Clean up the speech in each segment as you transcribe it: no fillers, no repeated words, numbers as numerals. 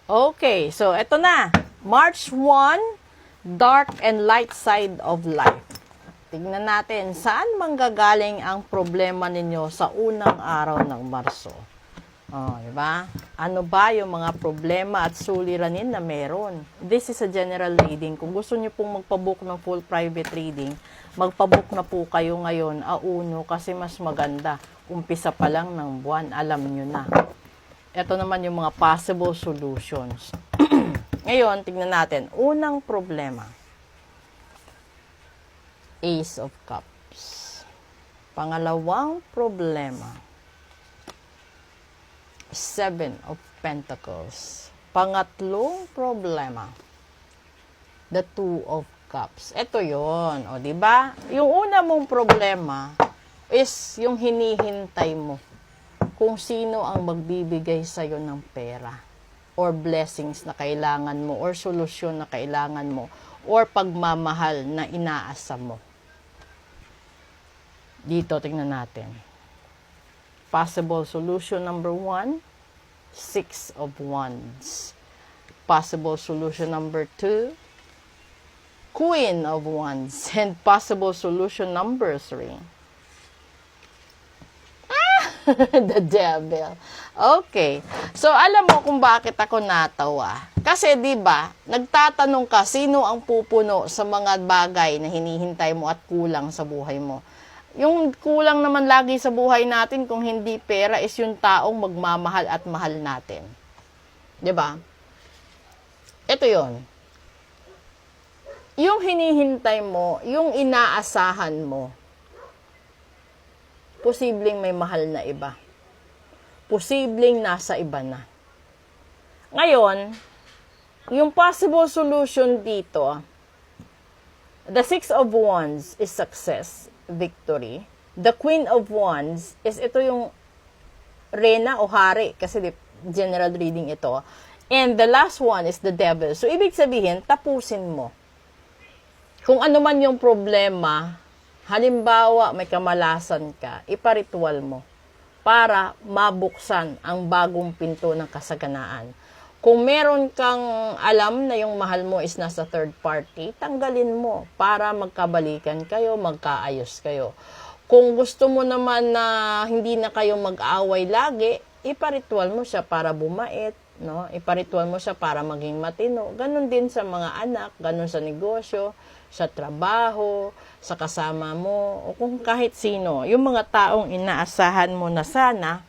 Okay, so eto na. March 1, dark and light side of life. Tignan natin, saan manggagaling ang problema ninyo sa unang araw ng Marso? Oh, di ba? Ano ba yung mga problema at suliranin na meron? This is a general reading. Kung gusto niyo pong magpabook ng full private reading, magpabook na po kayo ngayon, auno, kasi mas maganda. Umpisa pa lang ng buwan, alam niyo na. Ito naman yung mga possible solutions. Ngayon, tignan natin. Unang problema. Ace of Cups. Pangalawang problema. Seven of Pentacles. Pangatlong problema. The Two of Cups. Ito yon, o di ba? Yung una mong problema is yung hinihintay mo kung sino ang magbibigay sa'yo ng pera or blessings na kailangan mo or solusyon na kailangan mo or pagmamahal na inaasa mo. Dito, tingnan natin. Possible solution number 1, Six of Wands. Possible solution number 2, Queen of Wands. And possible solution number 3, the Devil. Okay. So, alam mo kung bakit ako natawa. Kasi, di ba, nagtatanong ka, sino ang pupuno sa mga bagay na hinihintay mo at kulang sa buhay mo? Yung kulang naman lagi sa buhay natin, kung hindi pera, is yung taong magmamahal at mahal natin. Di ba? Ito yon. Yung hinihintay mo, yung inaasahan mo, posibleng may mahal na iba. Posibleng nasa iba na. Ngayon, yung possible solution dito, the Six of Wands is success, victory. The Queen of Wands is ito yung reyna o hari, kasi general reading ito. And the last one is the Devil. So, ibig sabihin, tapusin mo. Kung ano man yung problema, halimbawa, may kamalasan ka, iparitual mo para mabuksan ang bagong pinto ng kasaganaan. Kung meron kang alam na yung mahal mo is nasa third party, tanggalin mo para magkabalikan kayo, magkaayos kayo. Kung gusto mo naman na hindi na kayo mag-away lagi, iparitual mo siya para bumait, no? Iparitual mo siya para maging matino. Ganon din sa mga anak, ganon sa negosyo, sa trabaho, sa kasama mo, o kung kahit sino. Yung mga taong inaasahan mo na sana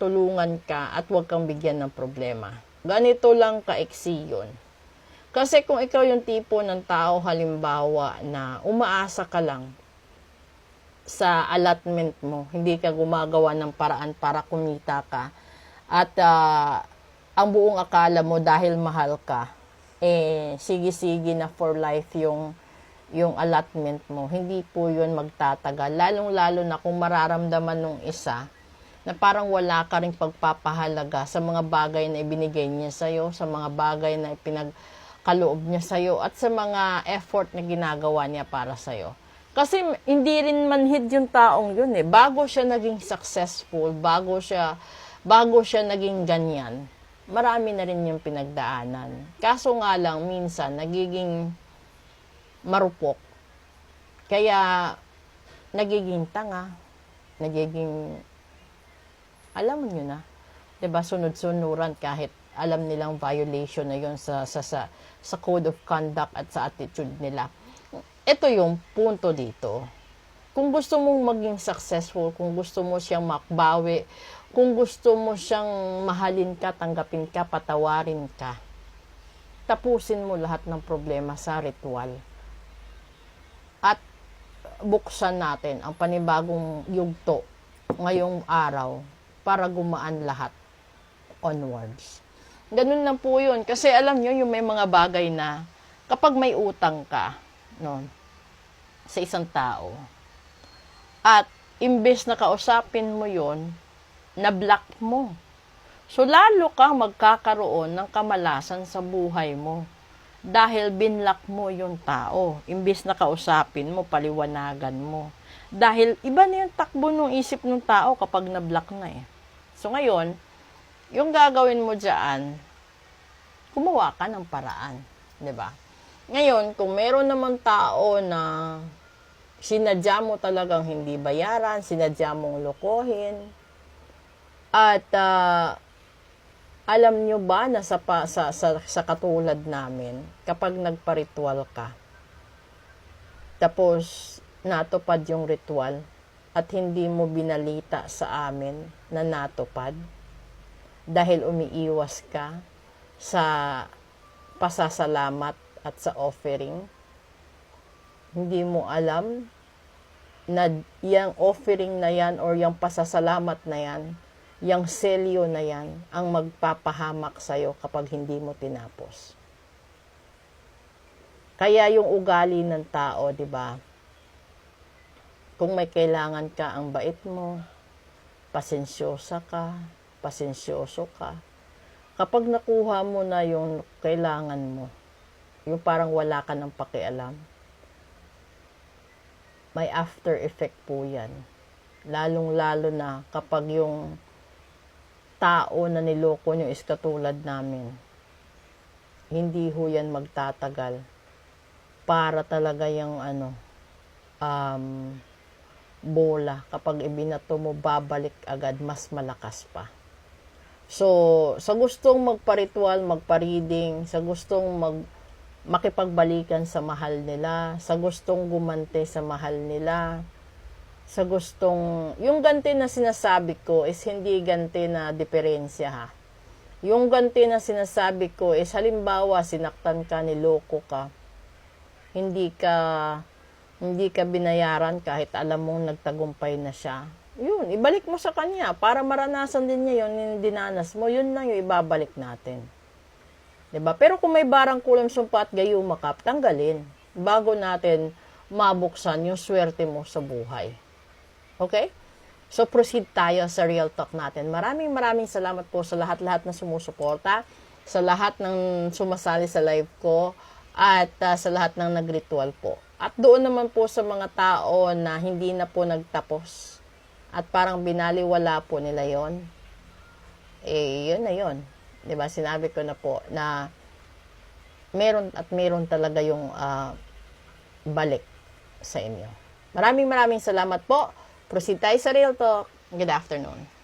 tulungan ka at huwag kang bigyan ng problema. Ganito lang kaiksi yun. Kasi kung ikaw yung tipo ng tao, halimbawa, na umaasa ka lang sa allotment mo, hindi ka gumagawa ng paraan para kumita ka, at ang buong akala mo dahil mahal ka, sige-sige na for life yung allotment mo, hindi po yun magtatagal. Lalong-lalo na kung mararamdaman nung isa na parang wala ka ring pagpapahalaga sa mga bagay na ibinigay niya sa'yo, sa mga bagay na pinagkaloob niya sa'yo, at sa mga effort na ginagawa niya para sa'yo. Kasi hindi rin manhid yung taong yun eh. Bago siya naging successful, bago siya naging ganyan, marami na rin yung pinagdaanan. Kaso nga lang, minsan, nagiging marupok. Kaya, nagiging tanga. Nagiging, alam mo nyo na, diba, sunod-sunuran kahit alam nilang violation na yun sa code of conduct at sa attitude nila. Ito yung punto dito. Kung gusto mong maging successful, kung gusto mo siyang makbawi, kung gusto mo siyang mahalin ka, tanggapin ka, patawarin ka, tapusin mo lahat ng problema sa ritual. At buksan natin ang panibagong yugto ngayong araw para gumaan lahat onwards. Ganun lang po yun. Kasi alam nyo, yung may mga bagay na kapag may utang ka, no, sa isang tao, at imbes na kausapin mo yon, na-block mo. So, lalo kang magkakaroon ng kamalasan sa buhay mo. Dahil binlock mo yung tao. Imbes na kausapin mo, paliwanagan mo. Dahil iba na yung takbo ng isip ng tao kapag na-block na eh. So, ngayon, yung gagawin mo dyan, gumawa ka ng paraan. 'Di ba? Ngayon, kung meron naman tao na sinadya mo talagang hindi bayaran, sinadya mong lokohin, at alam nyo ba na sa katulad namin, kapag nagpa-ritual ka, tapos natupad yung ritual, at hindi mo binalita sa amin na natupad, dahil umiiwas ka sa pasasalamat at sa offering, hindi mo alam na yung offering na yan or yung pasasalamat na yan, yung selyo na yan, ang magpapahamak sa'yo kapag hindi mo tinapos. Kaya yung ugali ng tao, di ba? Kung may kailangan ka, ang bait mo, pasensyosa ka, pasensyoso ka. Kapag nakuha mo na yung kailangan mo, yung parang wala ka ng pakialam, may after effect po yan. Lalong-lalo na kapag yung tao na niloko nyo is katulad namin, hindi ho yan magtatagal para talaga yung bola. Kapag ibinato mo, babalik agad, mas malakas pa. So, sa gustong magpa-ritual, magpa-reading, sa gustong makipagbalikan sa mahal nila, sa gustong gumante sa mahal nila, sa gustong, yung ganti na sinasabi ko is hindi ganti na diferensya ha. Yung ganti na sinasabi ko is halimbawa sinaktan ka, niloko ka, hindi ka binayaran kahit alam mong nagtagumpay na siya. Yun, ibalik mo sa kanya para maranasan din niya yun, yung dinanas mo, yun lang yung ibabalik natin. 'Di ba? Pero kung may barang kulang sumpa at gayuma ka, tanggalin bago natin mabuksan yung swerte mo sa buhay. Okay? So, proceed tayo sa real talk natin. Maraming salamat po sa lahat-lahat na sumusuporta, sa lahat ng sumasali sa live ko, at sa lahat ng nagritual po. At doon naman po sa mga tao na hindi na po nagtapos at parang binaliwala po nila yon, yun na yun. 'Di ba? Sinabi ko na po na meron talaga yung balik sa inyo. Maraming salamat po. Proceed tayo sa real talk. Good afternoon.